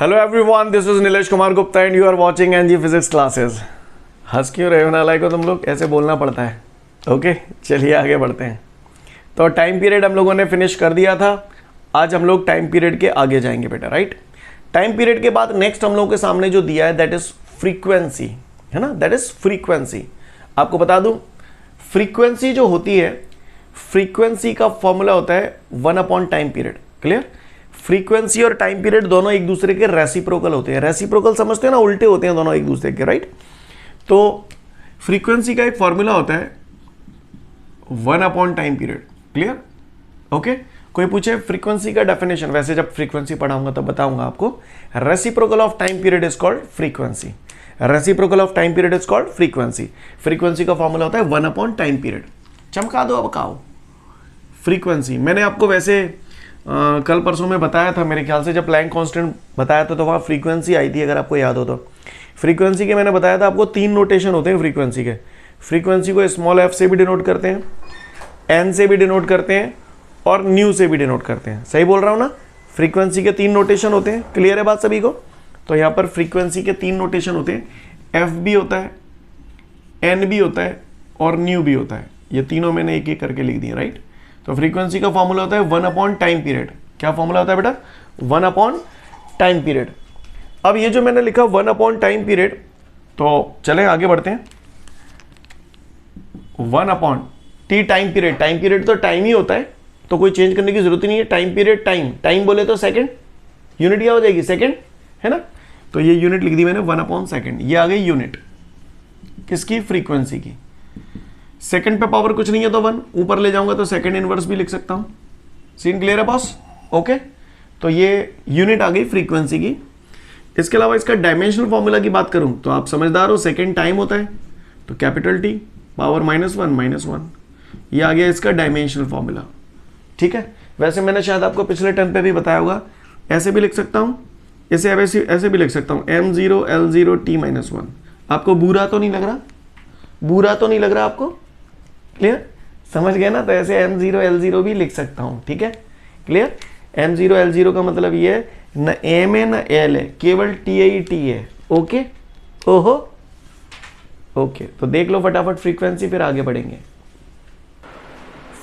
Hello everyone, this is Nilesh Kumar Gupta and you are watching NG physics classes. हंस क्यों रहे हो नालायक को तुम लोग, ऐसे बोलना पड़ता है। ओके चलिए आगे बढ़ते हैं। तो टाइम पीरियड हम लोगों ने फिनिश कर दिया था। आज हम लोग टाइम पीरियड के आगे जाएंगे बेटा, राइट। टाइम पीरियड के बाद नेक्स्ट हम लोगों के सामने जो दिया है दैट इज फ्रीक्वेंसी, है ना, दैट इज फ्रीक्वेंसी। आपको बता दूं, फ्रीक्वेंसी जो होती है, फ्रीक्वेंसी का फॉर्मूला होता है 1 टाइम पीरियड। क्लियर। फ्रीक्वेंसी और टाइम पीरियड दोनों एक दूसरे के रेसिप्रोकल होते हैं। रेसिप्रोकल समझते हैं ना, उल्टे होते हैं दोनों एक दूसरे के, राइट। तो फ्रीक्वेंसी का एक फॉर्मूला होता है 1 टाइम पीरियड। Clear, okay. कोई पूछे फ्रीक्वेंसी का डेफिनेशन, वैसे जब फ्रीक्वेंसी पढ़ाऊंगा तब बताऊंगा आपको। Reciprocal of time period is called frequency. Reciprocal of time period is called frequency. Frequency का फॉर्मूला होता है 1 टाइम पीरियड। चमका दो अब काओ फ्रीक्वेंसी। मैंने आपको वैसे कल परसों में बताया था मेरे ख्याल से, जब प्लैंक कांस्टेंट बताया था तो वहाँ फ्रीक्वेंसी आई थी, अगर आपको याद हो तो। फ्रीक्वेंसी के मैंने बताया था आपको 3 नोटेशन होते हैं फ्रीक्वेंसी के। फ्रीक्वेंसी को स्मॉल f से भी डिनोट करते हैं, n से भी डिनोट करते हैं और न्यू से भी डिनोट करते हैं। सही बोल रहा हूँ ना। फ्रीक्वेंसी के 3 नोटेशन होते हैं। क्लियर है बात सभी को। तो यहाँ पर फ्रीक्वेंसी के 3 नोटेशन होते हैं। f भी होता है, n भी होता है और न्यू भी होता है। ये तीनों मैंने एक एक करके लिख दिए, राइट। तो फ्रीक्वेंसी का फॉर्मूला होता है 1 टाइम पीरियड। क्या फॉर्मूला होता है बेटा? 1 टाइम पीरियड। अब ये जो मैंने लिखा 1 टाइम पीरियड, तो चलें आगे बढ़ते हैं। 1 t time period. Time period तो टाइम ही होता है, तो कोई चेंज करने की जरूरत ही नहीं है। टाइम पीरियड टाइम, टाइम बोले तो सेकंड, यूनिट क्या हो जाएगी? सेकंड, है ना। तो ये यूनिट लिख दी मैंने 1 सेकंड। ये आ गई यूनिट किसकी? फ्रीक्वेंसी की। सेकंड पे पावर कुछ नहीं है तो 1, ऊपर ले जाऊंगा तो सेकंड इनवर्स भी लिख सकता हूं। सीन क्लियर है बॉस? ओके। तो ये यूनिट आ गई फ्रीक्वेंसी की। इसके अलावा इसका डायमेंशनल फॉर्मूला की बात करूं तो आप समझदार हो, सेकंड टाइम होता है तो कैपिटल T पावर -1 ये आ गया इसका डायमेंशनल फॉर्मूला। ठीक है। वैसे मैंने शायद आपको पिछले टर्म पे भी बताया होगा, ऐसे भी लिख सकता हूं, इसे ऐसे भी लिख सकता हूं, m0 L0 T-1। आपको बुरा तो नहीं लग रहा? बुरा तो नहीं लग रहा आपको? क्लियर, समझ गए ना। तो ऐसे m0 L0 भी लिख सकता हूं। ठीक है, क्लियर। m0 L0 का मतलब ये है न m है न l है, केवल t ही t है। ओके, ओहो, ओके। तो देख लो फटाफट फ्रीक्वेंसी, फिर आगे बढ़ेंगे।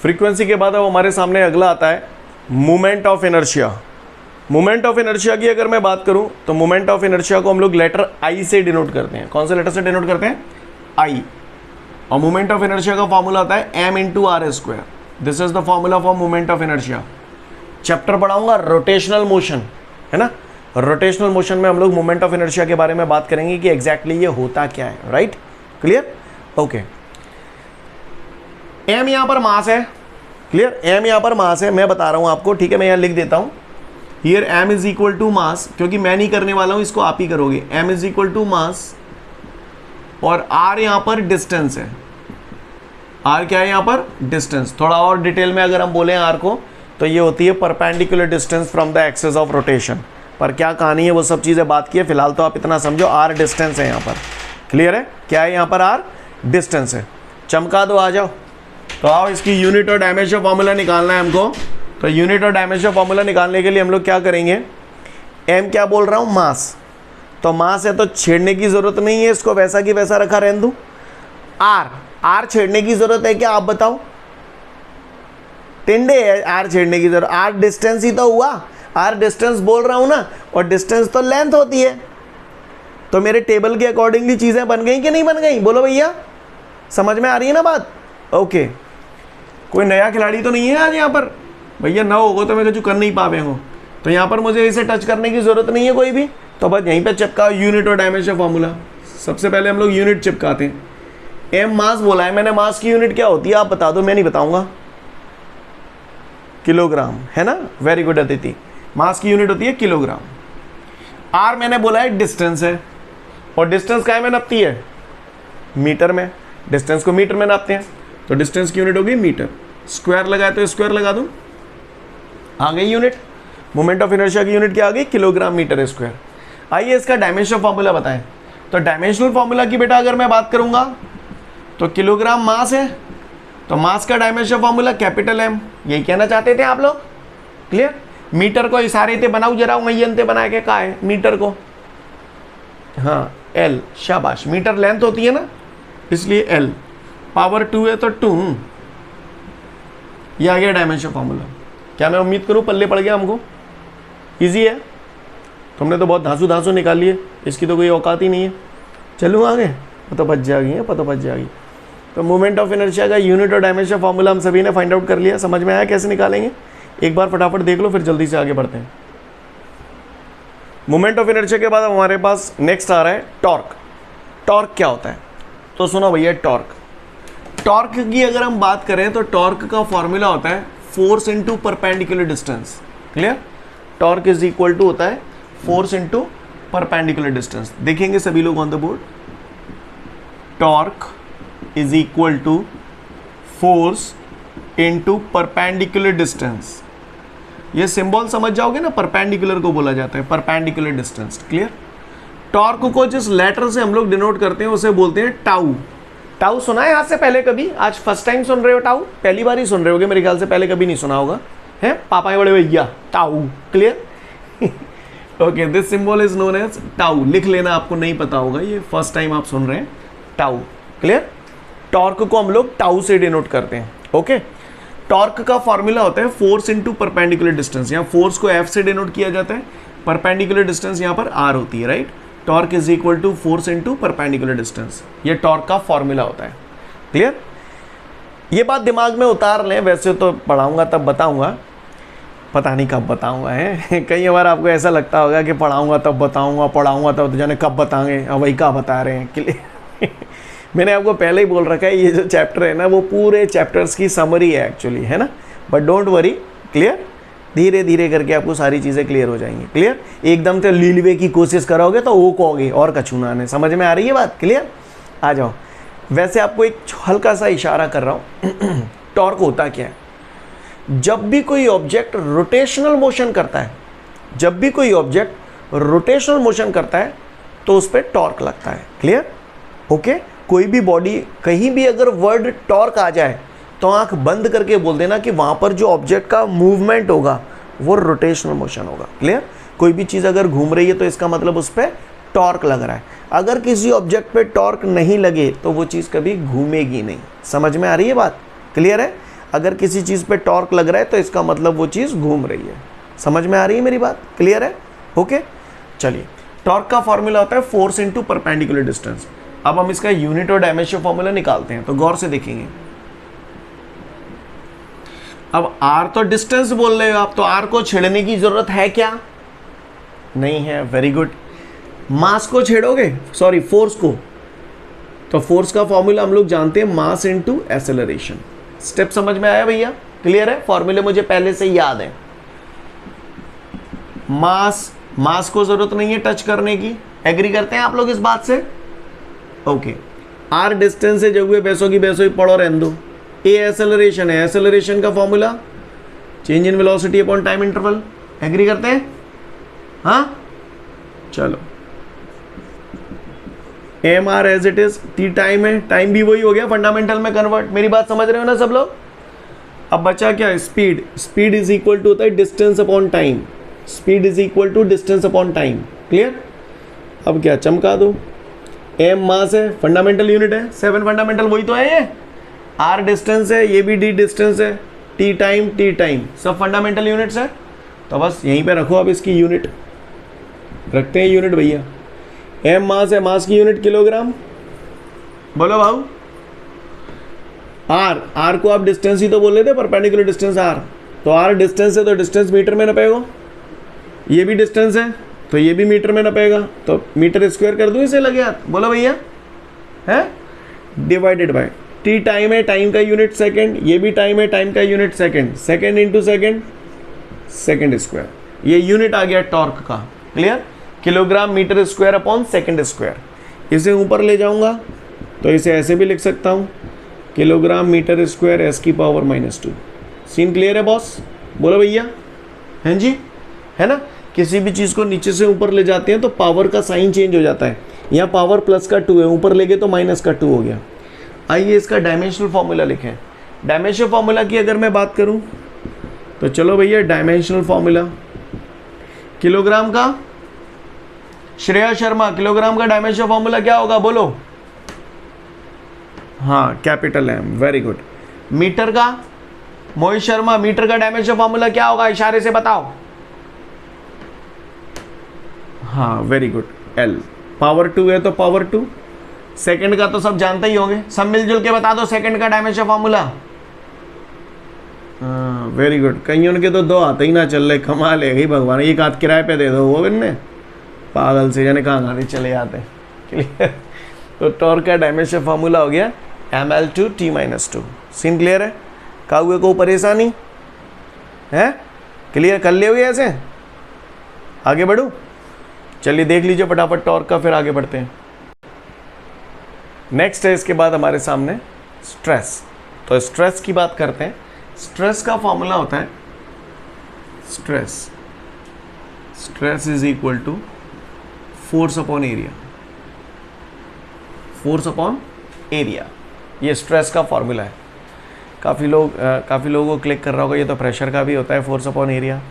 फ्रीक्वेंसी के बाद अब हमारे सामने अगला आता है moment of inertia. Moment of inertia की अगर मैं बात करूं तो मोमेंट ऑफ इनर्शिया को हम लोग लेटर I से डिनोट करते हैं। कौन से लेटर से डिनोट करते हैं? I। और मोमेंट ऑफ इनर्शिया का फॉर्मूला होता है m×r²। This is the formula for moment of inertia. Chapter पढ़ाऊंगा रोटेशनल मोशन, है ना। रोटेशनल मोशन में हम लोग मोमेंट ऑफ इनर्शिया के बारे में बात करेंगे कि एग्जैक्टली ये होता क्या है, राइट। Clear, okay. m यहां पर मास है। क्लियर, m यहां पर मास है, मैं बता रहा हूं आपको। ठीक है, मैं यहां लिख देता हूं, here m is equal to mass, क्योंकि मैं नहीं करने वाला हूं, इसको आप ही करोगे। m is equal to mass और r यहां पर डिस्टेंस है। r क्या है यहां पर? डिस्टेंस। थोड़ा और डिटेल में अगर हम बोले r को तो ये होती है perpendicular distance from the axis of rotation. पर क्या कहानी है वो सब चीजें बात की है, फिलहाल तो आप इतना समझो r डिस्टेंस है यहां पर। क्लियर है? क्या है यहां पर? r डिस्टेंस है। चमका दो, आ जाओ। तो आओ, इसकी यूनिट और डायमेंशन फॉर्मूला निकालना है हमको। तो यूनिट और डायमेंशन फॉर्मूला निकालने के लिए हम लोग क्या करेंगे? m क्या बोल रहा हूं? मास। तो मास है तो छेड़ने की जरूरत नहीं है, इसको वैसा की वैसा रखा रहने दूं। r छेड़ने की जरूरत है क्या? आप बताओ। टिंडे है r छेड़ने की जरूरत? r डिस्टेंस ही तो हुआ, r डिस्टेंस बोल रहा हूं ना, और डिस्टेंस तो लेंथ होती है। तो मेरे टेबल के अकॉर्डिंगली चीजें बन गई कि नहीं बन गई? बोलो भैया, समझ में आ रही है ना बात? ओके। कोई नया खिलाड़ी तो नहीं है आज यहाँ पर? भैया ना होगा तो मैं कुछ कर नहीं पावे हूँ। तो यहाँ पर मुझे इसे टच करने की जरूरत नहीं है कोई भी, तो बस यहीं पे चिपका यूनिट और डायमेंशन फॉर्मूला। सबसे पहले हम लोग यूनिट चिपकाते हैं। m मास बोला है मैंने, मास की यूनिट क्या होती है आप बता दो, मैं नहीं बताऊंगा। किलोग्राम, है ना। वेरी गुड अदिति, मास की यूनिट होती है किलोग्राम। r मैंने बोला है डिस्टेंस है, और डिस्टेंस काय में नापती है? मीटर में। डिस्टेंस को मीटर में नापते हैं, तो डिस्टेंस की यूनिट होगी मीटर। स्क्वायर लगाए तो स्क्वायर लगा दूं, आ गई यूनिट। मोमेंट ऑफ इनर्शिया की यूनिट क्या आ गई? Kilogram metre square. आइए इसका डायमेंशन फॉर्मूला बताएं। तो डायमेंशनल फॉर्मूला की बेटा अगर मैं बात करूंगा तो किलोग्राम मास है, तो मास का डायमेंशन फॉर्मूला कैपिटल M। यही कहना चाहते थे आप लोग? क्लियर। मीटर को इशारे ते बनाऊ जरा उंगलियन ते बना के, का है मीटर को, हाँ एल, शाबाश। मीटर लेंथ होती है ना, इसलिए एल, पावर 2 है तो 2। ये आ गया डायमेंशन फॉर्मूला। क्या मैं उम्मीद करूँ पल्ले पड़ गया हमको, इजी है। तुमने तो बहुत धांसू धांसू निकाल लिए, इसकी तो कोई औकात ही नहीं है। चलूँ आगे, पता बच जाएगी, पता बच जाएगी। तो मोमेंट ऑफ इनर्शिया का यूनिट और डायमेंशन फॉर्मूला हम सभी ने फाइंड आउट कर लिया। समझ में आया कैसे निकालेंगे? एक बार फटाफट देख लो, फिर जल्दी से आगे बढ़ते हैं। मोमेंट ऑफ इनर्शिया के बाद हमारे पास नेक्स्ट आ रहा है टॉर्क। टॉर्क क्या होता है? तो सुनो भैया, टॉर्क, टॉर्क की अगर हम बात करें तो टॉर्क का फॉर्मूला होता है force into perpendicular distance. Clear? Torque is equal to होता है फोर्स इनटू परपेंडिकुलर डिस्टेंस। देखेंगे सभी लोग on the board, torque is equal to force into perpendicular distance. ये सिंबल समझ जाओगे ना, परपेंडिकुलर को बोला जाता है परपेंडिकुलर डिस्टेंस। क्लियर? टॉर्क को जिस लेटर से हम लोग डिनोट करते हैं उसे बोलते हैं टाउ। टाउ सुना है आज से पहले कभी? आज फर्स्ट टाइम सुन रहे हो टाउ? पहली बार ही सुन रहे होगे मेरे ख्याल से, पहले कभी नहीं सुना होगा, है पापा के बड़े भैया, tau. Clear? Okay, this symbol is known as tau. लिख लेना, आपको नहीं पता होगा, ये फर्स्ट टाइम आप सुन रहे हैं, टाउ। क्लियर? टॉर्क को हम लोग टाउ से डिनोट करते हैं। ओके, टॉर्क का फॉर्मूला होता है फोर्स इनटू परपेंडिकुलर डिस्टेंस। यहाँ फोर्स को एफ से डिनोट किया जाता है, परपेंडिकुलर डिस्टेंस यहाँ पर आर होती है, right? Torque is equal to force into perpendicular distance, ये टॉर्क का फॉर्मूला होता है। क्लियर? ये बात दिमाग में उतार लें, वैसे तो पढ़ाऊंगा तब बताऊंगा, पता नहीं कब बताऊंगा है। कई बार आपको ऐसा लगता होगा कि पढ़ाऊंगा तब बताऊंगा, पढ़ाऊंगा तब, तो जाने कब बताएंगे, अब वही क्या बता रहे हैं। क्लियर? मैंने आपको पहले ही बोल रखा है, ये जो चैप्टर है ना वो पूरे चैप्टर्स की समरी है एक्चुअली, है ना? But don't worry, clear? धीरे धीरे करके आपको सारी चीज़ें क्लियर हो जाएंगी। क्लियर? एकदम से लीलवे की कोशिश करोगे तो वो कहोगे और कछूना ने। समझ में आ रही है बात? क्लियर? आ जाओ। वैसे आपको एक हल्का सा इशारा कर रहा हूँ। टॉर्क होता क्या है? जब भी कोई ऑब्जेक्ट रोटेशनल मोशन करता है, जब भी कोई ऑब्जेक्ट रोटेशनल मोशन करता है तो उस पर टॉर्क लगता है। क्लियर? ओके, कोई भी बॉडी, कहीं भी अगर वर्ड टॉर्क आ जाए तो आंख बंद करके बोल देना कि वहां पर जो ऑब्जेक्ट का मूवमेंट होगा वो रोटेशनल मोशन होगा। क्लियर? कोई भी चीज़ अगर घूम रही है तो इसका मतलब उस पर टॉर्क लग रहा है। अगर किसी ऑब्जेक्ट पे टॉर्क नहीं लगे तो वो चीज़ कभी घूमेगी नहीं। समझ में आ रही है बात? क्लियर है? अगर किसी चीज़ पे टॉर्क लग रहा है तो इसका मतलब वो चीज़ घूम रही है। समझ में आ रही है मेरी बात? क्लियर है? ओके, चलिए। टॉर्क का फॉर्मूला होता है फोर्स इनटू परपेंडिकुलर डिस्टेंस। अब हम इसका यूनिट और डायमेंशन फॉर्मूला निकालते हैं, तो गौर से देखेंगे। अब आर तो डिस्टेंस बोल रहे हो आप, तो आर को छेड़ने की जरूरत है क्या? नहीं है। Very good. मास को छेड़ोगे, सॉरी फोर्स को, तो फोर्स का फॉर्मूला हम लोग जानते हैं, मास इनटू एक्सेलरेशन। स्टेप समझ में आया भैया? क्लियर है? फॉर्मूले मुझे पहले से याद है। मास को जरूरत नहीं है टच करने की। एग्री करते हैं आप लोग इस बात से? ओके। आर डिस्टेंस है, जब पैसों की पैसों ही पढ़ो रहने दो। ए एक्सेलरेशन है, एक्सेलरेशन का formula change in velocity upon time interval. Agree करते हैं? हाँ, चलो। M R as it is, T time है, टाइम भी वही हो गया फंडामेंटल में कन्वर्ट। मेरी बात समझ रहे हो ना सब लोग? अब बचा क्या? Speed. Speed is equal to होता है distance upon time. Speed is equal to distance upon time. Clear? अब क्या चमका दो? एम मास है, फंडामेंटल यूनिट है, 7 फंडामेंटल वही तो है ये। आर डिस्टेंस है, ये भी डी डिस्टेंस है, टी टाइम, सब फंडामेंटल यूनिट्स है। तो बस यहीं पे रखो अब इसकी यूनिट। रखते हैं यूनिट भैया। एम मास है, मास की यूनिट किलोग्राम। बोलो भाऊ। आर को आप डिस्टेंस ही तो बोल रहे थे, परपेंडिकुलर डिस्टेंस आर। तो आर डिस्टेंस है तो डिस्टेंस मीटर में नपेगा। ये भी डिस्टेंस है तो ये भी मीटर में नपेगा, तो मीटर स्क्वायर कर दूं इसे लगे हाथ। बोलो भैया, है डिवाइडेड बाय टी टाइम है, टाइम का यूनिट सेकंड, ये भी टाइम है, टाइम का unit second, second into second, second square. ये यूनिट आ गया टॉर्क का। Clear? Kilogram metre square upon second square. इसे ऊपर ले जाऊंगा तो इसे ऐसे भी लिख सकता हूँ, किलोग्राम मीटर स्क्वायर एस की पावर -2। सीन क्लियर है बॉस? बोलो भैया। हैं जी? है ना? किसी भी चीज़ को नीचे से ऊपर ले जाते हैं तो पावर का साइन चेंज हो जाता है। यहाँ पावर प्लस का 2 है, ऊपर ले गए तो माइनस का 2 हो गया। आइए इसका डायमेंशनल फॉर्मूला लिखें। डायमेंशनल फॉर्मूला की अगर मैं बात करूँ तो चलो भैया डायमेंशनल फॉर्मूला किलोग्राम का, श्रेया शर्मा किलोग्राम का डायमेंशनल फॉर्मूला क्या होगा बोलो? हाँ capital M, very good. Metre का, मोहित शर्मा मीटर का डायमेंशनल फॉर्मूला क्या होगा, इशारे से बताओ। हाँ वेरी गुड, एल। पावर 2 है तो पावर 2। सेकंड का तो सब जानते ही होंगे, सब मिलजुल के बता दो सेकंड का डायमेंशनल फॉर्मूला। हाँ वेरी गुड, कहीं उनके तो 2 हाथ ही ना चल रहे, कमाल है ही भगवान, एक हाथ किराए पे दे दो वो इनने, पागल से जाने कहाँ कहाँ चले जाते हैं। क्लियर? तो टॉर्क का डायमेंशनल फॉर्मूला हो गया ml/t-2। सीन क्लियर है? काहुए को परेशानी है? क्लियर कर लिया ऐसे? आगे बढ़ूँ? चलिए देख लीजिए फटाफट टॉर्क का, फिर आगे बढ़ते हैं। नेक्स्ट है इसके बाद हमारे सामने स्ट्रेस। तो स्ट्रेस की बात करते हैं। स्ट्रेस का फॉर्मूला होता है stress is equal to force upon area. Force upon area, ये स्ट्रेस का फॉर्मूला है। काफ़ी लोगों को क्लिक कर रहा होगा, ये तो प्रेशर का भी होता है फोर्स अपॉन एरिया।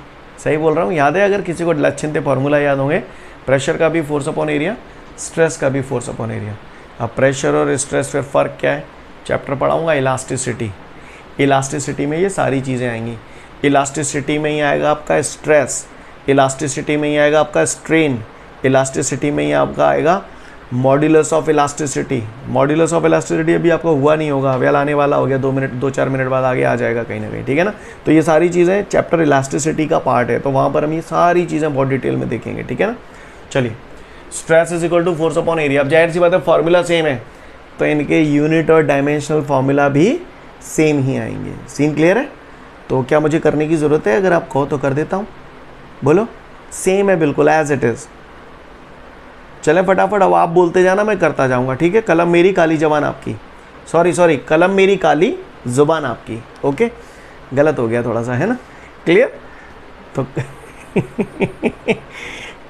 सही बोल रहा हूँ? याद है अगर किसी को लक्षित फॉर्मूला याद होंगे, प्रेशर का भी फोर्स अपॉन एरिया, स्ट्रेस का भी फोर्स अपॉन एरिया। अब प्रेशर और स्ट्रेस फिर फ़र्क क्या है, चैप्टर पढ़ाऊँगा इलास्टिसिटी। इलास्टिसिटी में ये सारी चीज़ें आएंगी। इलास्टिसिटी में ही आएगा आपका स्ट्रेस, इलास्टिसिटी में ही आएगा आपका स्ट्रेन, इलास्टिसिटी में ही आपका आएगा modulus of elasticity. Modulus of elasticity अभी आपको हुआ नहीं होगा, वेल आने वाला हो गया, 2-4 मिनट बाद आगे आ जाएगा कहीं ना कहीं, ठीक है ना। तो ये सारी चीज़ें चैप्टर इलास्टिसिटी का पार्ट है, तो वहाँ पर हम ये सारी चीज़ें बहुत डिटेल में देखेंगे, ठीक है ना। चलिए, stress is equal to force upon area. अब जाहिर सी बात है फॉर्मूला सेम है, तो इनके यूनिट और डायमेंशनल फॉर्मूला भी सेम ही आएंगे। सीन क्लियर है? तो क्या मुझे करने की ज़रूरत है? अगर आप कहो तो कर देता हूँ, बोलो। सेम है बिल्कुल, एज इट इज़। चलें फटाफट, अब आप बोलते जाना, मैं करता जाऊंगा, ठीक है। कलम मेरी काली जबान आपकी, सॉरी कलम मेरी काली जुबान आपकी। ओके, गलत हो गया थोड़ा सा, है ना। क्लियर? तो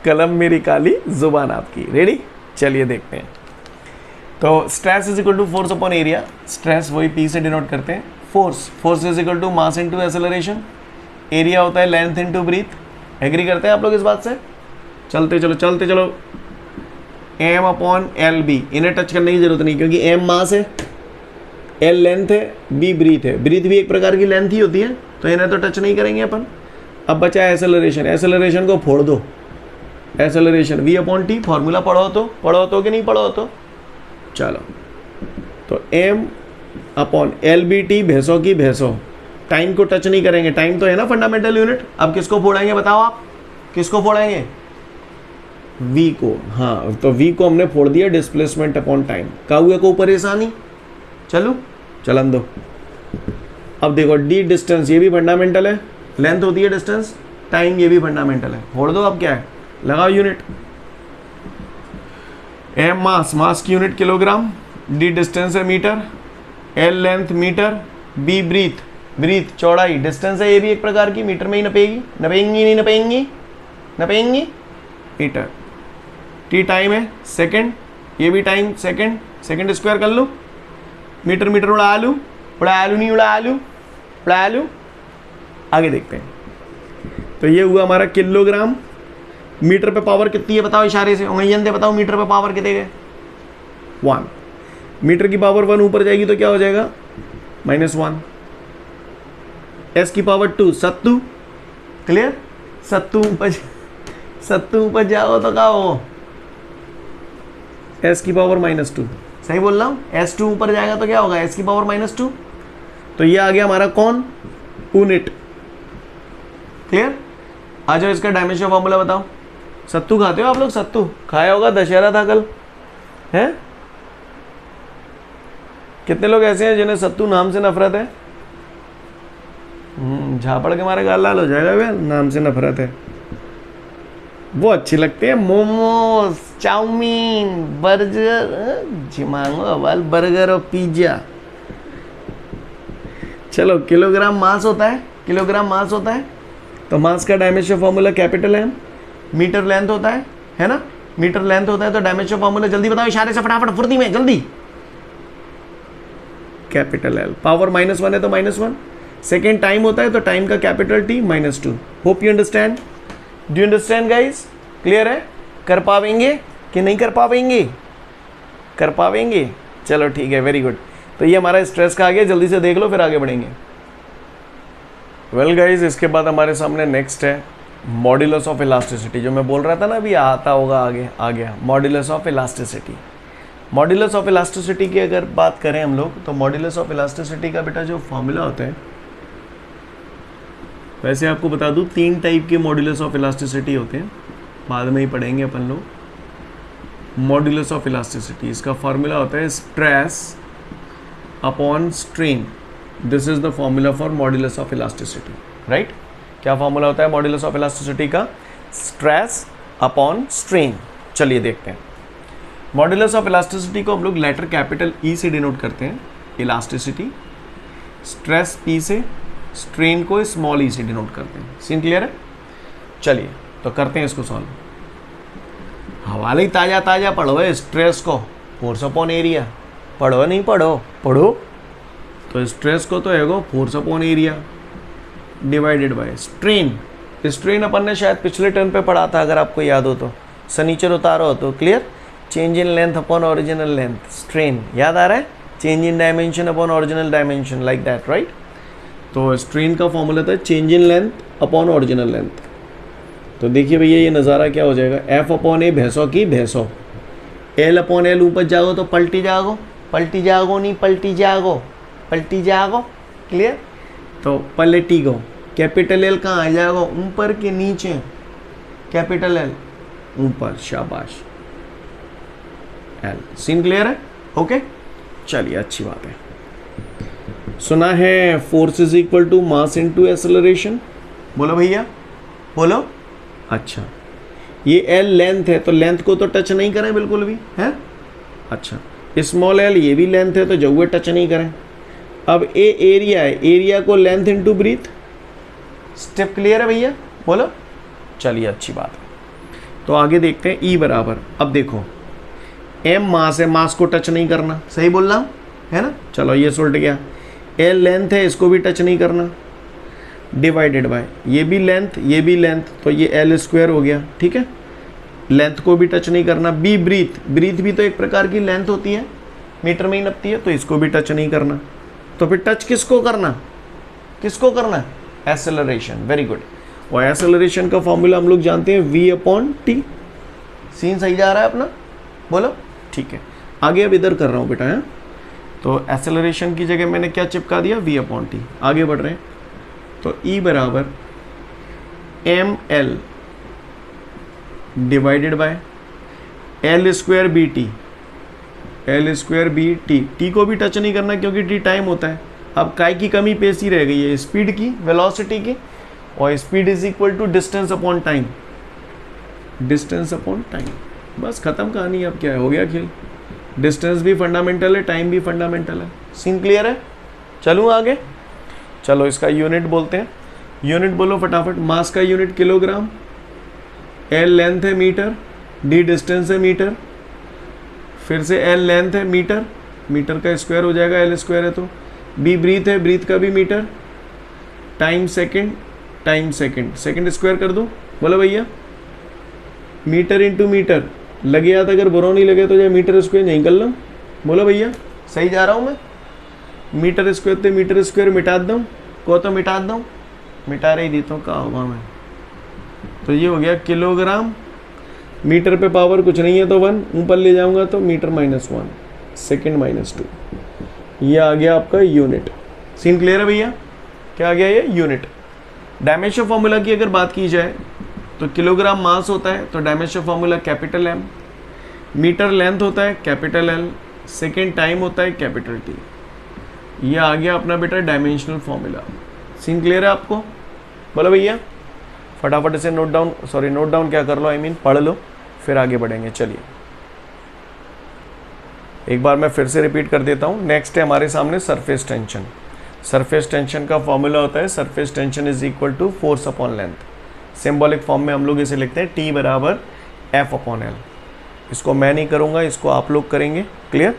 कलम मेरी काली जुबान आपकी। रेडी? चलिए देखते हैं। तो stress is equal to force upon area. Stress वही पी से डिनोट करते हैं। Force is equal to mass into acceleration. Area होता है लेंथ इनटू ब्रीथ। एग्री करते हैं आप लोग इस बात से? चलते चलो। एम अपॉन एल बी, इन्हें टच करने की जरूरत नहीं, क्योंकि एम मास है, एल लेंथ है, बी ब्रीथ है। ब्रीथ भी एक प्रकार की लेंथ ही होती है, तो इन्हें तो टच नहीं करेंगे अपन। अब बचा एक्सेलरेशन। एक्सेलरेशन को फोड़ दो। Acceleration V upon T, formula पढ़ो तो कि नहीं पढ़ो तो? चलो, तो M upon L B T, भैंसों की भैंसों। टाइम को टच नहीं करेंगे, टाइम तो है ना फंडामेंटल यूनिट। अब किसको फोड़ेंगे बताओ आप, किसको फोड़ेंगे? v को। हाँ, तो v को हमने फोड़ दिया, डिस्प्लेसमेंट अपॉन टाइम। काहुए को परेशानी, चलन दो। अब देखो डी डिस्टेंस, ये भी फंडामेंटल है, लेंथ होती है डिस्टेंस, टाइम ये भी फंडामेंटल है। फोड़ दो। अब क्या है, लगाओ यूनिट। एम मास की यूनिट किलोग्राम, डी डिस्टेंस है metre, L length metre, B breadth चौड़ाई, डिस्टेंस है ये भी एक प्रकार की, मीटर में ही नपेंगी मीटर। टी टाइम है, सेकंड, ये भी टाइम सेकंड स्क्वायर कर लो। मीटर उड़ा लूँ नहीं उड़ा लूँ। आगे देखते हैं। तो ये हुआ हमारा किलोग्राम। मीटर पे पावर कितनी है बताओ, इशारे से उंगलियां दे बताओ। मीटर पे पावर कितने गए? 1। मीटर की पावर 1 ऊपर जाएगी तो क्या हो जाएगा? -1। एस की पावर 2, सत्तू। क्लियर? सत्तू ऊपर जाओ तो क्या हो? एस की पावर -2। सही बोल रहा हूँ? S2 ऊपर जाएगा तो क्या होगा? एस की पावर -2। तो ये आ गया हमारा कौन? यूनिट। क्लियर? आ जाओ, इसका डायमेंशन फॉर्मूला बताओ। सत्तू खाते हो आप लोग? सत्तू खाया होगा, दशहरा था कल, है? कितने लोग ऐसे हैं जिन्हें सत्तू नाम से नफरत है? झापड़ के मारे गाल लाल हो जाएगा भैया, नाम से नफरत है। वो अच्छी लगती है, मोमोज, चाउमीन, बर्गर, जिमांगो अवाल बर्गर और पिज्जा। चलो, किलोग्राम मास होता है, तो मास का dimension formula capital M. Metre length होता है ना? मीटर लेंथ होता है, तो डायमेंशन फॉर्मूला जल्दी बताओ, इशारे से फटाफट, फुर्ती में, जल्दी। Capital L. पावर -1 है तो -1, सेकेंड टाइम होता है तो टाइम का capital T -2। Hope you understand. Do you understand guys? Clear है? कर पावेंगे कि नहीं कर पावेंगे? कर पावेंगे, चलो ठीक है, वेरी गुड। तो ये हमारा स्ट्रेस का आ गया, जल्दी से देख लो फिर आगे बढ़ेंगे। वेल गाइज, इसके बाद हमारे सामने नेक्स्ट है मॉड्यूलस ऑफ इलास्टिसिटी, जो मैं बोल रहा था ना अभी आता होगा आगे, आ गया modulus of elasticity. Modulus of elasticity की अगर बात करें हम लोग, तो मॉड्यूलस ऑफ इलास्टिसिटी का बेटा जो फॉर्मूला होता है, वैसे आपको बता दूं 3 टाइप के मॉड्यूलस ऑफ इलास्टिसिटी होते हैं, बाद में ही पढ़ेंगे अपन लोग। मॉड्यूलस ऑफ इलास्टिसिटी, इसका फॉर्मूला होता है stress upon strain. This is the formula for modulus of elasticity, right? क्या फॉर्मूला होता है मॉड्यूलस ऑफ इलास्टिसिटी का? Stress upon strain. चलिए देखते हैं। मॉड्यूलस ऑफ इलास्टिसिटी को हम लोग लेटर कैपिटल E से डिनोट करते हैं, इलास्टिसिटी, स्ट्रेस P से, स्ट्रेन को स्मॉल e से डिनोट करते हैं। सीन क्लियर है? चलिए तो करते हैं इसको सॉल्व। हवाले ही ताज़ा ताज़ा पढ़ो है स्ट्रेस को, फोर्स अपॉन एरिया। पढ़ो नहीं पढ़ो? पढ़ो। तो स्ट्रेस को तो है force upon area divided by strain. Strain अपन ने शायद पिछले टर्म पे पढ़ा था, अगर आपको याद हो तो, सनीचर उतारो हो तो। Clear? Change in length upon original length, strain याद आ रहा है? Change in dimension upon original dimension, like that, right? तो स्ट्रेन का फॉर्मूला था change in length upon original length. तो देखिए भैया ये नज़ारा क्या हो जाएगा, F अपॉन ए भैंसों की भैंसों, L अपॉन एल ऊपर जाओ तो पलटी जाओ, पलटी जाओ नहीं पलटी जाओ, पलटी जाओ। क्लियर? तो पलटी गो। कैपिटल L कहाँ आ जाएगा, ऊपर के नीचे, कैपिटल L ऊपर, शाबाश, L। सीन क्लियर है? ओके, चलिए अच्छी बात है। सुना है force is equal to mass into acceleration, बोलो भैया, बोलो। अच्छा, ये L लेंथ है तो लेंथ को तो टच नहीं करें बिल्कुल भी, है? अच्छा, स्मॉल l ये भी लेंथ है तो जौवे टच नहीं करें। अब A एरिया है, एरिया को length into breadth. Step clear है भैया? बोलो। चलिए अच्छी बात है। तो आगे देखते हैं। E बराबर, अब देखो M मास है, मास को टच नहीं करना, सही बोल रहा हूँ, है ना? चलो ये उल्ट गया। L लेंथ है, इसको भी टच नहीं करना, डिवाइडेड बाय ये भी लेंथ, ये भी लेंथ, तो ये L स्क्वायर हो गया, ठीक है? लेंथ को भी टच नहीं करना। B ब्रीथ, ब्रीथ भी तो एक प्रकार की लेंथ होती है, मीटर में ही नपती है, तो इसको भी टच नहीं करना। तो फिर टच किसको करना, किसको करना? एक्सेलरेशन। Very good. और एक्सेलरेशन का फॉर्मूला हम लोग जानते हैं V अपॉन T। सीन सही जा रहा है अपना? बोलो। ठीक है, आगे अब इधर कर रहा हूँ बेटा, है? तो एक्सेलरेशन की जगह मैंने क्या चिपका दिया, V अपॉन T। आगे बढ़ रहे हैं। तो E बराबर ml divided by L square B T, L square B T. T को भी टच नहीं करना क्योंकि T टाइम होता है। अब काय की कमी पेशी रह गई है, स्पीड की, वेलोसिटी की, और speed is equal to distance upon time, distance upon time. बस खत्म कहानी। अब क्या है, हो गया खेल। डिस्टेंस भी फंडामेंटल है, टाइम भी फंडामेंटल है। सीन क्लियर है? चलूँ आगे? चलो इसका यूनिट बोलते हैं। यूनिट बोलो फटाफट। मास का यूनिट किलोग्राम, L लेंथ है मीटर, D डिस्टेंस है मीटर, फिर से L लेंथ है मीटर, मीटर का स्क्वायर हो जाएगा, L स्क्वायर है तो। B ब्रीथ है, ब्रीथ का भी metre, time second, time second, second square कर दो, बोलो भैया। मीटर इंटू मीटर लगे याद, अगर बुरा नहीं लगे तो जो मीटर स्क्वायर नहीं कर लो, बोलो भैया। सही जा रहा हूँ मैं? मीटर स्क्वायर तो मीटर स्क्वायर मिटा दूँ को, तो मिटा दूँ, मिटा रही दी तो क्या होगा मैं। तो ये हो गया किलोग्राम, मीटर पे पावर कुछ नहीं है तो 1, ऊपर ले जाऊंगा तो मीटर -1, सेकंड -2, ये आ गया आपका यूनिट। सीन क्लियर है भैया? क्या आ गया ये? यूनिट। डायमेंशन फार्मूला की अगर बात की जाए तो किलोग्राम मास होता है तो dimension formula capital M, metre length होता है कैपिटल L, सेकेंड टाइम होता है कैपिटल T। ये आ गया अपना बेटा डायमेंशनल फार्मूला। सीन क्लियर है आपको? बोलो भैया। फटाफट से note down, sorry note down क्या कर लो, आई मीन पढ़ लो, फिर आगे बढ़ेंगे। चलिए एक बार मैं फिर से रिपीट कर देता हूँ। नेक्स्ट है हमारे सामने सरफेस टेंशन। सरफेस टेंशन का फॉर्मूला होता है surface tension is equal to force upon length. Symbolic form में हम लोग इसे लिखते हैं T बराबर F अपॉन L। इसको मैं नहीं करूँगा, इसको आप लोग करेंगे। क्लियर?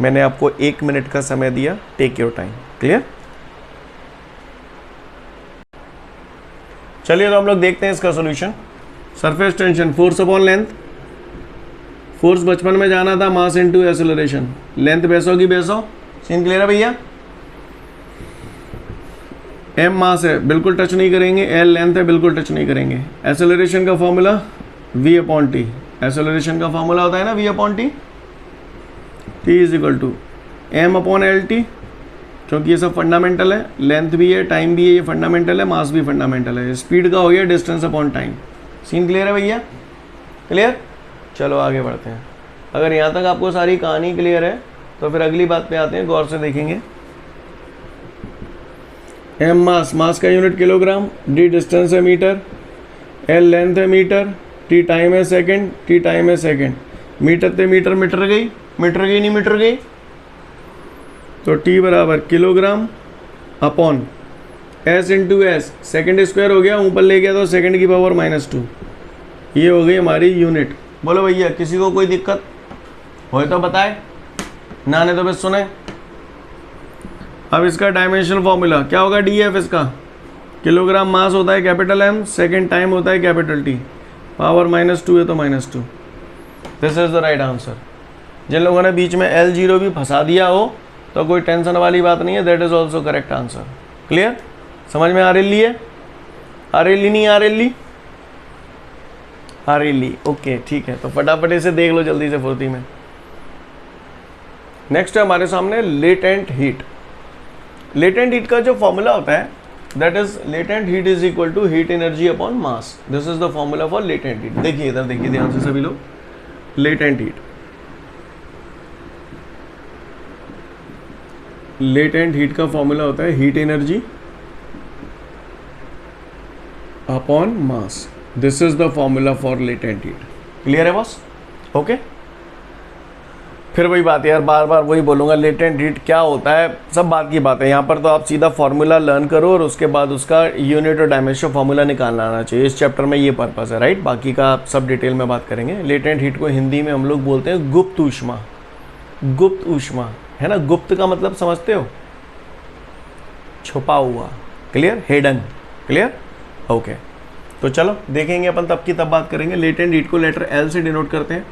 मैंने आपको 1 मिनट का समय दिया, टेक योर टाइम। क्लियर? चलिए तो हम लोग देखते हैं इसका solution. Surface tension force upon length, force बचपन में जाना था मास इनटू एक्सेलरेशन, लेंथ बेसो की बेसो, सीन क्लियर है भैया। एम मास है बिल्कुल टच नहीं करेंगे, एल लेंथ है बिल्कुल टच नहीं करेंगे। एक्सेलरेशन का formula v upon T, acceleration का फॉर्मूला होता है ना v upon T, T is equal to M upon L T, क्योंकि ये सब फंडामेंटल है, लेंथ भी है टाइम भी है, ये फंडामेंटल है, मास भी फंडामेंटल है। स्पीड का हो गया distance upon time. Scene clear है भैया, क्लियर। चलो आगे बढ़ते हैं। अगर यहाँ तक आपको सारी कहानी क्लियर है तो फिर अगली बात पे आते हैं, गौर से देखेंगे। एम मास, मास का यूनिट किलोग्राम, डी डिस्टेंस है मीटर, एल लेंथ है मीटर, टी टाइम है सेकंड, टी टाइम है सेकंड, मीटर ते मीटर मीटर गई, मीटर गई नहीं मीटर गई, तो टी बराबर kilogram upon S into S, second square हो गया, ऊपर ले गया तो सेकंड की पावर -2, ये हो गई हमारी यूनिट। बोलो भैया किसी को कोई दिक्कत हो तो बताए, ना नहीं तो बस सुने। अब इसका डायमेंशनल फॉर्मूला क्या होगा, डी एफ इसका, किलोग्राम मास होता है कैपिटल एम, सेकेंड टाइम होता है कैपिटल टी, पावर -2 है तो -2। This is the right answer. जिन लोगों ने बीच में L0 भी फंसा दिया हो तो कोई टेंशन वाली बात नहीं है, that is also correct answer. Clear, समझ में आ रही है, आ रही नहीं आ रही, आ रही, ओके ठीक है। तो फटाफट इसे देख लो जल्दी से फुर्ती में। नेक्स्ट है हमारे सामने लेटेंट हीट। लेटेंट हीट का जो फॉर्मूला होता है that is latent heat is equal to heat energy upon mass. This is the formula for latent heat. देखिए इधर देखिए ध्यान से सभी लोग, लेटेंट हीट, लेटेंट हीट का फॉर्मूला होता है heat energy upon mass. This is the formula for latent heat. Clear है बॉस, ओके। फिर वही बात है यार, बार बार वही बोलूँगा, लेटेंट हीट क्या होता है, सब बात की बात है। यहाँ पर तो आप सीधा फार्मूला लर्न करो और उसके बाद उसका यूनिट और डायमेंशन फार्मूला निकालना आना चाहिए। इस चैप्टर में ये पर्पस है, राइट। बाकी का आप सब डिटेल में बात करेंगे। लेटेंट हीट को हिंदी में हम लोग बोलते हैं गुप्त ऊष्मा। गुप्त ऊष्मा है ना, गुप्त का मतलब समझते हो, छुपा हुआ। Clear, hidden. Clear, okay. तो चलो देखेंगे अपन, तब की तब बात करेंगे। लेटेंट हीट को लेटर L से डिनोट करते हैं,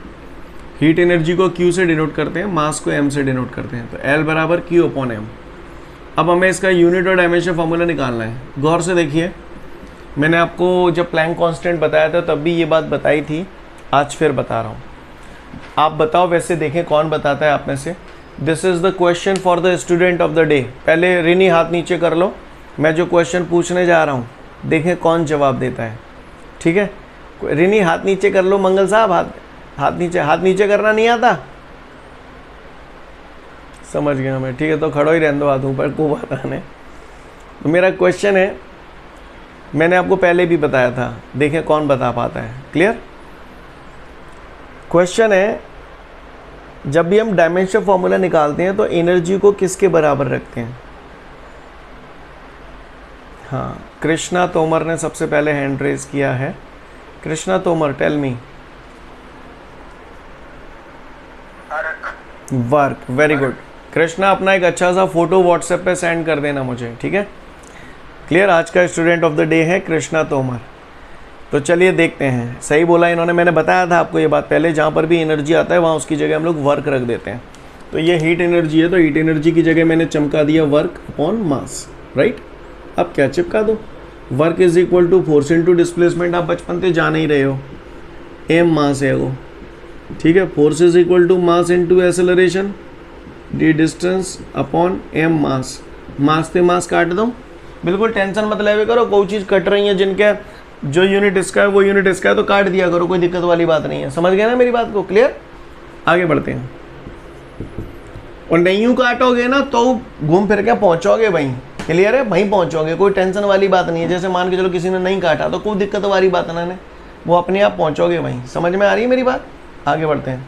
हीट एनर्जी को Q से डिनोट करते हैं, मास को M से डिनोट करते हैं। तो L बराबर Q अपॉन M। अब हमें इसका यूनिट और डायमेंशन फार्मूला निकालना है। गौर से देखिए, मैंने आपको जब प्लैंक कांस्टेंट बताया था तब भी ये बात बताई थी, आज फिर बता रहा हूँ। आप बताओ वैसे, देखें कौन बताता है आप में से। This is the question for the student of the day. पहले रिनी हाथ नीचे कर लो, मैं जो क्वेश्चन पूछने जा रहा हूँ देखें कौन जवाब देता है, ठीक है। रिनी हाथ नीचे कर लो, मंगल साहब हाथ नीचे करना नहीं आता, समझ गया मैं, ठीक है। तो खड़ो ही रहने दो, हाथ ऊपर को बात आने। तो मेरा क्वेश्चन है, मैंने आपको पहले भी बताया था, देखें कौन बता पाता है। क्लियर, क्वेश्चन है, जब भी हम डायमेंशन फॉर्मूला निकालते हैं तो एनर्जी को किसके बराबर रखते हैं। हाँ, कृष्णा तोमर ने सबसे पहले हैंड रेज किया है। Krishna Tomar, tell me. Work, very good. Krishna अपना एक अच्छा सा फोटो व्हाट्सएप पे सेंड कर देना मुझे, ठीक है। क्लियर, आज का स्टूडेंट ऑफ द डे है कृष्णा तोमर। तो चलिए देखते हैं, सही बोला इन्होंने, मैंने बताया था आपको ये बात पहले, जहाँ पर भी एनर्जी आता है वहाँ उसकी जगह हम लोग वर्क रख देते हैं। तो ये हीट एनर्जी है, तो हीट एनर्जी की जगह मैंने चमका दिया वर्क अपॉन मास, राइट। अब क्या चिपका दो, work is equal to force into displacement. आप बचपन से जान ही रहे हो, एम मास है वो, ठीक है। Force is equal to mass into acceleration, D distance upon M mass. Mass से मास काट दो, बिल्कुल टेंशन मत लेवे करो, कोई चीज़ कट रही है जिनके जो यूनिट इसका है वो यूनिट इसका है तो काट दिया करो, कोई दिक्कत वाली बात नहीं है। समझ गए ना मेरी बात को, क्लियर। आगे बढ़ते हैं। और नहीं यूँ काटोगे ना तो घूम फिर के पहुँचोगे वहीं, क्लियर है, वहीं पहुँचोगे, कोई टेंशन वाली बात नहीं है। जैसे मान के चलो किसी ने नहीं काटा तो कोई दिक्कत वाली बात ना है, वो अपने आप पहुँचोगे वहीं। समझ में आ रही है मेरी बात, आगे बढ़ते हैं।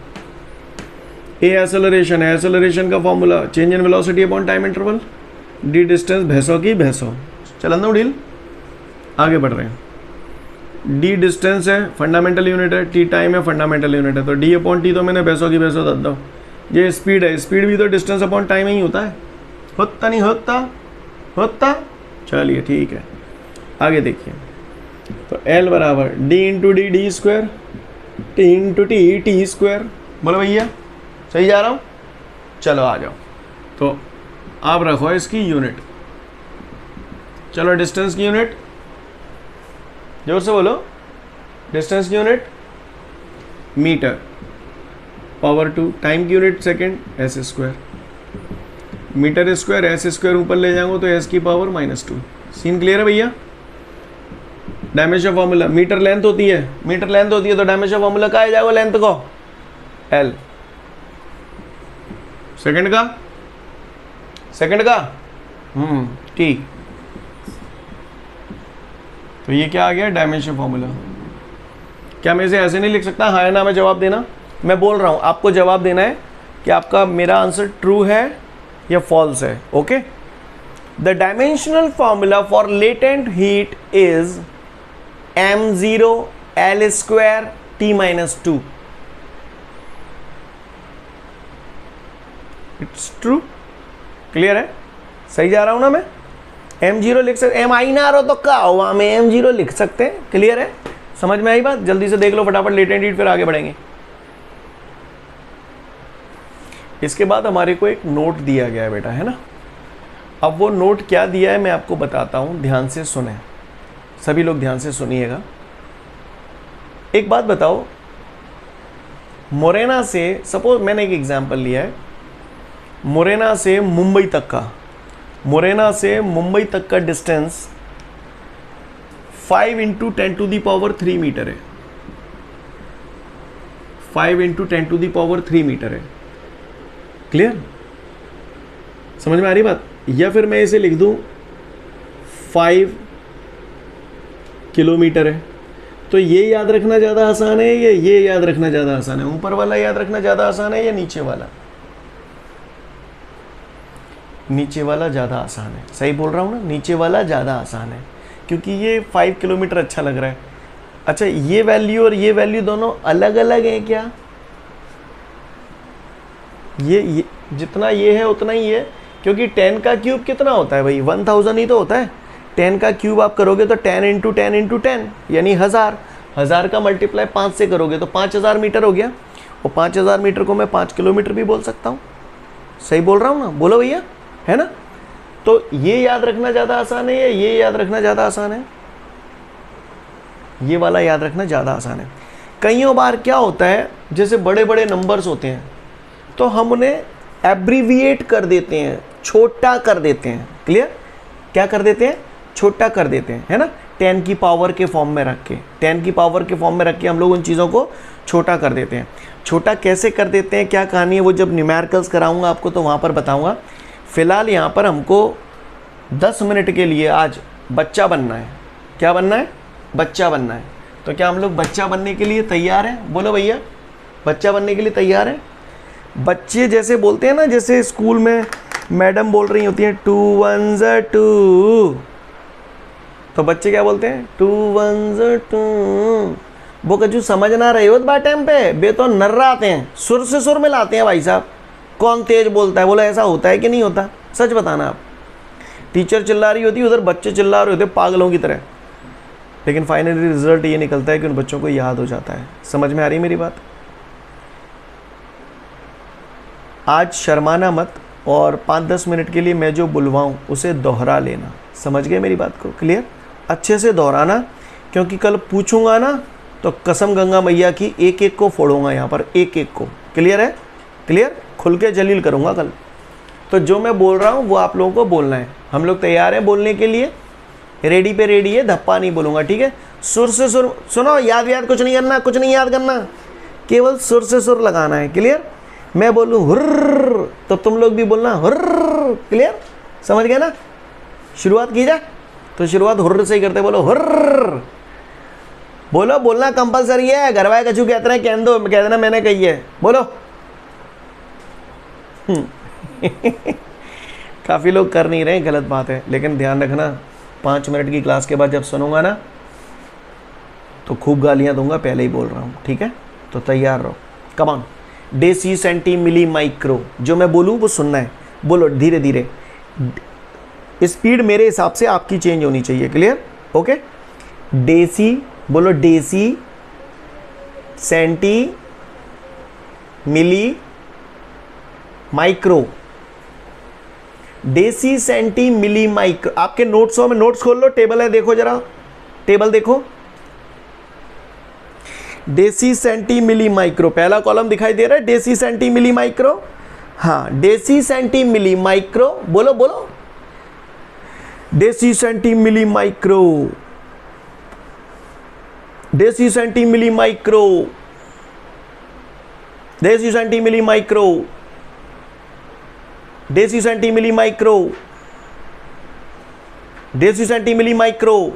ए एक्सेलरेशन है, एक्सेलरेशन का formula change in velocity upon time interval, D distance भैंसों की भैंसों। चलन दो डील, आगे बढ़ रहे हैं। डी डिस्टेंस है, फंडामेंटल यूनिट है, टी टाइम है, फंडामेंटल यूनिट है। तो डी अपॉन टी तो मैंने भैंसों की भैंसों दे दो। ये स्पीड है, स्पीड भी तो डिस्टेंस अपॉन टाइम ही होता है, होता नहीं होता, होता। चलिए ठीक है, आगे देखिए। तो L बराबर D into D D square, T into T T square. बोलो भैया सही जा रहा हूँ? चलो आ जाओ। तो आप रखो इसकी यूनिट, चलो डिस्टेंस की यूनिट जोर से बोलो, डिस्टेंस की यूनिट मीटर, पावर 2, टाइम की unit second, S square, metre square S square ऊपर ले जाऊंगा तो एस की पावर -2। सीन क्लियर है भैया? डायमेंशन फॉर्मूला मीटर लेंथ होती है, मीटर लेंथ होती है तो डायमेंशन फॉर्मूला कहा जाएगा लेंथ को, एल। सेकंड का, सेकंड का टी। तो ये क्या आ गया? Dimension formula. क्या मैं इसे ऐसे नहीं लिख सकता? हाँ या ना में जवाब देना। मैं बोल रहा हूं आपको जवाब देना है कि आपका मेरा आंसर ट्रू है या फॉल्स है। Okay, the dimensional formula for latent heat is m0 l square t-2। It's true. Clear है? सही जा रहा हूं ना मैं? m0 लिख सकते, m आई ना आ रहा तो क्या हुआ, में m0 लिख सकते हैं। क्लियर है? समझ में आई बात? जल्दी से देख लो फटाफट लेटेंट हीट, फिर आगे बढ़ेंगे। इसके बाद हमारे को एक नोट दिया गया है बेटा, है ना। अब वो नोट क्या दिया है मैं आपको बताता हूं, ध्यान से सुने, सभी लोग ध्यान से सुनिएगा। एक बात बताओ, मोरेना से, सपोज मैंने एक एग्जांपल लिया है, मोरेना से मुंबई तक का, मोरेना से मुंबई तक का डिस्टेंस 5 × 10⁻³ मीटर है। 5 × 10⁻³ मीटर है। क्लियर? समझ में आ रही बात? या फिर मैं इसे लिख दूं 5 किलोमीटर है। तो ये याद रखना ज़्यादा आसान है या ये याद रखना ज़्यादा आसान है? ऊपर वाला याद रखना ज़्यादा आसान है या नीचे वाला? नीचे वाला ज़्यादा आसान है। सही बोल रहा हूँ ना? नीचे वाला ज़्यादा आसान है, क्योंकि ये 5 किलोमीटर अच्छा लग रहा है। अच्छा, ये वैल्यू और ये वैल्यू दोनों अलग अलग हैं क्या? ये जितना ये है उतना ही है, क्योंकि 10 का क्यूब कितना होता है भाई? 1000 ही तो होता है। 10 का क्यूब आप करोगे तो 10 × 10 × 10 यानी 1000। 1000 का मल्टीप्लाई 5 से करोगे तो 5000 मीटर हो गया। और 5000 मीटर को मैं 5 किलोमीटर भी बोल सकता हूँ। सही बोल रहा हूँ ना? बोलो भैया, है ना? तो ये याद रखना ज़्यादा आसान है या ये याद रखना ज़्यादा आसान है? ये वाला याद रखना ज़्यादा आसान है। कईयों बार क्या होता है, जैसे बड़े बड़े नंबर्स होते हैं तो हम उन्हें एब्रीविएट कर देते हैं, छोटा कर देते हैं। क्लियर? क्या कर देते हैं? छोटा कर देते हैं, है ना। 10 की पावर के फॉर्म में रख के, 10 की पावर के फॉर्म में रख के हम लोग उन चीज़ों को छोटा कर देते हैं। छोटा कैसे कर देते हैं, क्या कहानी है, वो जब न्यूमेरिकल्स कराऊंगा आपको तो वहाँ पर बताऊंगा। फ़िलहाल यहाँ पर हमको 10 मिनट के लिए आज बच्चा बनना है। क्या बनना है? बच्चा बनना है। तो क्या हम लोग बच्चा बनने के लिए तैयार हैं? बोलो भैया, बच्चा बनने के लिए तैयार हैं? बच्चे जैसे बोलते हैं ना, जैसे स्कूल में मैडम बोल रही होती हैं 2 1 2, तो बच्चे क्या बोलते हैं? 2 1 2। वो कछु समझ ना रहे हो बात टाइम पे, बे तो नर्राते हैं, सुर से सुर मिलाते हैं भाई साहब। कौन तेज बोलता है? बोला ऐसा होता है कि नहीं होता? सच बताना आप। टीचर चिल्ला रही होती है, उधर बच्चे चिल्ला रहे होते पागलों की तरह, लेकिन फाइनली रिजल्ट ये निकलता है कि उन बच्चों को याद हो जाता है। समझ में आ रही मेरी बात? आज शर्माना मत और 5-10 मिनट के लिए मैं जो बुलवाऊं उसे दोहरा लेना। समझ गए मेरी बात को? क्लियर? अच्छे से दोहराना, क्योंकि कल पूछूंगा ना तो कसम गंगा मैया की एक एक को फोड़ूंगा यहाँ पर, एक एक को। क्लियर है? क्लियर? खुल के जलील करूँगा कल। तो जो मैं बोल रहा हूँ वो आप लोगों को बोलना है। हम लोग तैयार हैं बोलने के लिए? रेडी पे रेडी है, धप्पा नहीं बोलूँगा, ठीक है? सुर से सुर सुनो, याद कुछ नहीं करना, कुछ नहीं याद करना, केवल सुर से सुर लगाना है। क्लियर? मैं बोलूँ हुर्र तो तुम लोग भी बोलना हुर्र। क्लियर? समझ गए ना? शुरुआत की जाए तो शुरुआत हुर्र से ही करते, बोलो हुर्र। बोलो, बोलना कंपलसरी है। घर वाले कछु कहते हैं, कह दो, कह देना मैंने कही है, बोलो। काफ़ी लोग कर नहीं रहे, गलत बात है, लेकिन ध्यान रखना 5 मिनट की क्लास के बाद जब सुनूंगा ना तो खूब गालियां दूंगा, पहले ही बोल रहा हूँ, ठीक है? तो तैयार रहो। Come on. Deci centi milli micro, जो मैं बोलूँ वो सुनना है। बोलो धीरे धीरे, स्पीड मेरे हिसाब से आपकी चेंज होनी चाहिए। क्लियर? ओके। डेसी, बोलो deci, centi, milli, micro. Deci, centi, milli, micro. आपके नोट्सों में नोट्स खोल लो, टेबल है, देखो जरा टेबल देखो। डेसी, सेंटी, मिली, माइक्रो, पहला कॉलम दिखाई दे रहा है, डेसी, सेंटी, मिली, माइक्रो। हाँ, डेसी, सेंटी, मिली, माइक्रो, बोलो बोलो, deci, centi, milli, micro, deci, centi, milli, micro, deci, centi, milli, micro, deci, centi, milli, micro, deci, centi, milli, micro.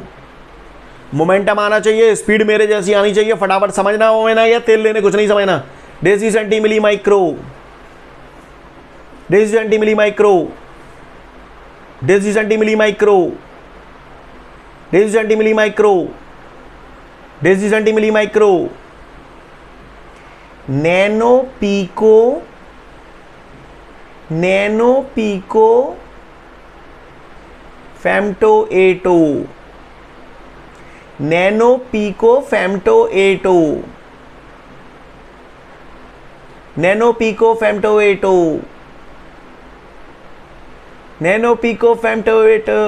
Momentum आना चाहिए, speed मेरे जैसी आनी चाहिए, फटाफट समझना हो ना, या तेल लेने कुछ नहीं समझना। Deci, centi, milli, micro, deci, centi, milli, micro, deci, centi, milli, micro, deci, centi, milli, micro, deci, centi, milli, micro. Nano, pico, nano, pico, femto, atto, nano, pico, femto, atto, nano, pico, femto, atto, nano, pico, femto, atto,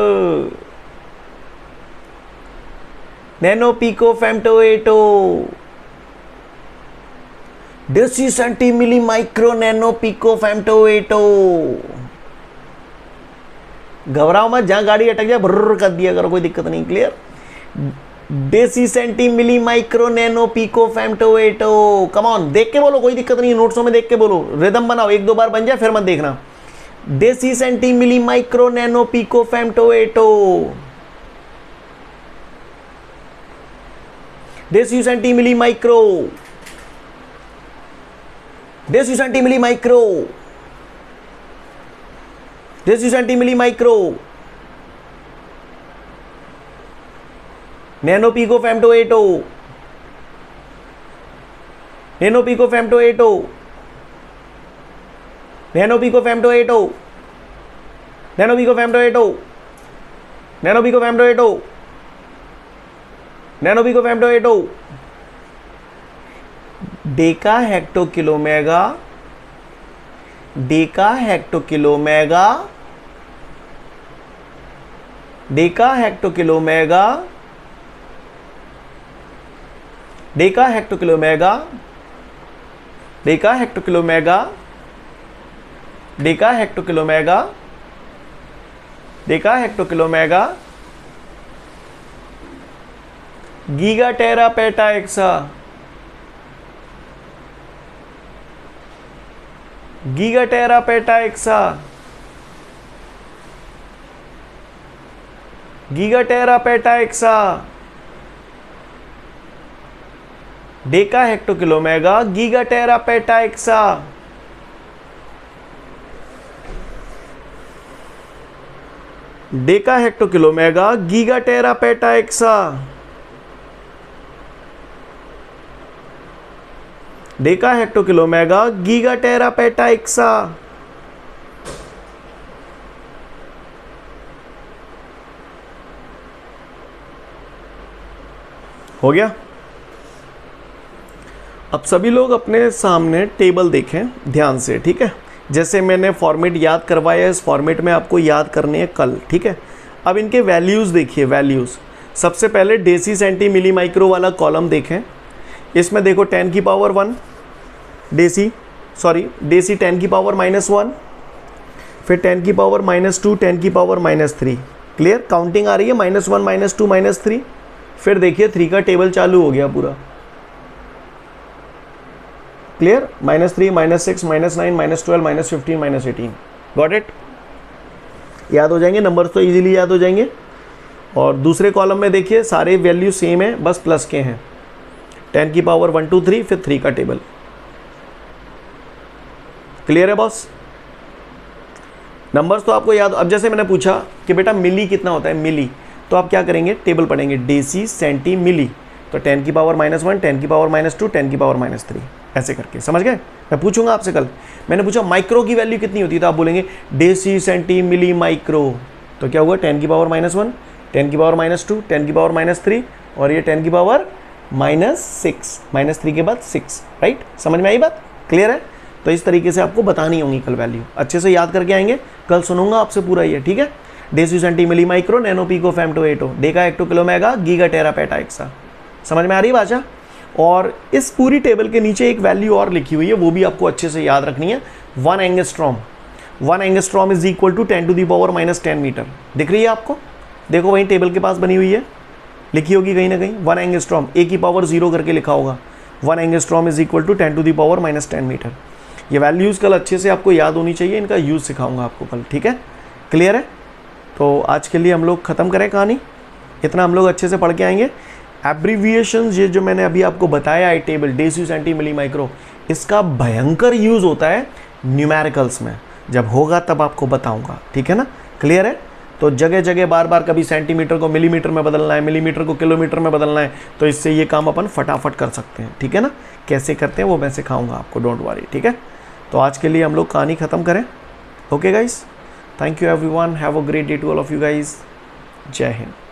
nano, pico, femto, atto, deci, centi, milli, micro, nano, pico, femto, atto. घबराओ मत, जहां गाड़ी अटक जाए भर्र कर दिया करो, कोई दिक्कत नहीं। Clear? Deci, centi, milli, micro, nano, pico, femto, atto. Come on, देख के बोलो, कोई दिक्कत नहीं, नोट्सों में देख के बोलो, रिदम बनाओ, एक दो बार बन जाए फिर मत देखना। Deci, centi, milli, micro, nano, pico, femto, atto, deci, centi, milli, micro, deci, centi, milli, micro, deci, centi, milli, micro, nano, pico, femto, atto, nano, pico, femto, atto, nano, pico, femto, atto, nano, pico, femto, atto, nano, pico, femto, atto, nano, pico, femto, atto. Deca, hecto, kilo, mega, deca, hecto, kilo, mega, deca, hecto, kilo, mega, deca, hecto, kilo, mega, deca, hecto, kilo, mega, deca, hecto, kilo, mega, deca, hecto, kilo, mega, giga, tera, peta, exa, giga, tera, peta, exa, giga, tera, peta, exa, deca, hecto, kilo, mega, giga, tera, peta, exa. Deca, hecto, kilo, mega, giga, tera, peta, exa, deca, hecto, kilo, mega, giga, tera, peta, exa. हो गया? अब सभी लोग अपने सामने table देखें ध्यान से, ठीक है? जैसे मैंने फॉर्मेट याद करवाया, इस फॉर्मेट में आपको याद करने हैं कल, ठीक है? अब इनके वैल्यूज़ देखिए, वैल्यूज़। सबसे पहले डेसी, सेंटी, मिली, माइक्रो वाला कॉलम देखें। इसमें देखो 10 की पावर 1 डेसी, सॉरी डेसी 10 की पावर -1, फिर 10 की पावर -2, 10 की पावर -3। क्लियर? काउंटिंग आ रही है, -1, -2, -3। फिर देखिए 3 का टेबल चालू हो गया पूरा। क्लियर? -3, -6, -9, -12, -15, -18। Got it? याद हो जाएंगे नंबर्स तो इजीली याद हो जाएंगे। और दूसरे कॉलम में देखिए सारे वैल्यू सेम है, बस प्लस के हैं। 10 की पावर 1, 2, 3, फिर 3 का टेबल। क्लियर है बॉस? नंबर्स तो आपको याद। अब जैसे मैंने पूछा कि बेटा मिली कितना होता है, मिली, तो आप क्या करेंगे, टेबल पढ़ेंगे, डेसी, सेंटी, मिली। तो 10 की पावर -1, 10 की पावर -2, 10 की पावर -3, ऐसे करके। समझ गए? मैं पूछूंगा आपसे कल, मैंने पूछा माइक्रो की वैल्यू कितनी होती है, तो आप बोलेंगे डेसी, सेंटी, मिली, माइक्रो। तो क्या हुआ, 10 की पावर -1, 10 की पावर -2, 10 की पावर -3, और ये 10 की पावर -6, -3 के बाद 6, राइट। समझ में आई बात, क्लियर है। तो इस तरीके से आपको बतानी होंगी कल वैल्यू, अच्छे से याद करके आएंगे, कल सुनूंगा आपसे पूरा ये, ठीक है। Deci centi milli micro nano pico femto atto deca hecto kilo mega giga tera peta exa. समझ में आ रही भाषा। और इस पूरी टेबल के नीचे एक वैल्यू और लिखी हुई है, वो भी आपको अच्छे से याद रखनी है। 1 angstrom, 1 angstrom is equal to 10⁻⁻10 metre. दिख रही है आपको, देखो वहीं टेबल के पास बनी हुई है, लिखी होगी कहीं ना कहीं। 1 एंगस्ट्रॉम ए की पावर 0 करके लिखा होगा। 1 angstrom is equal to 10⁻⁻10 metre. ये वैल्यूज़ कल अच्छे से आपको याद होनी चाहिए, इनका यूज़ सिखाऊंगा आपको कल, ठीक है, क्लियर है। तो आज के लिए हम लोग ख़त्म करें कहानी, इतना हम लोग अच्छे से पढ़ के आएंगे। एब्रीविएशंस ये जो मैंने अभी आपको बताया है table deci centi milli micro, इसका भयंकर यूज़ होता है न्यूमेरिकल्स में, जब होगा तब आपको बताऊंगा, ठीक है ना, क्लियर है। तो जगह जगह बार बार कभी सेंटीमीटर को मिलीमीटर में बदलना है, मिलीमीटर को किलोमीटर में बदलना है, तो इससे ये काम अपन फटाफट कर सकते हैं, ठीक है ना। कैसे करते हैं वो मैं सिखाऊंगा आपको, डोंट वरी, ठीक है। तो आज के लिए हम लोग कहानी ख़त्म करें। Okay guys, thank you everyone, have a great day to all of you guys, जय हिंद।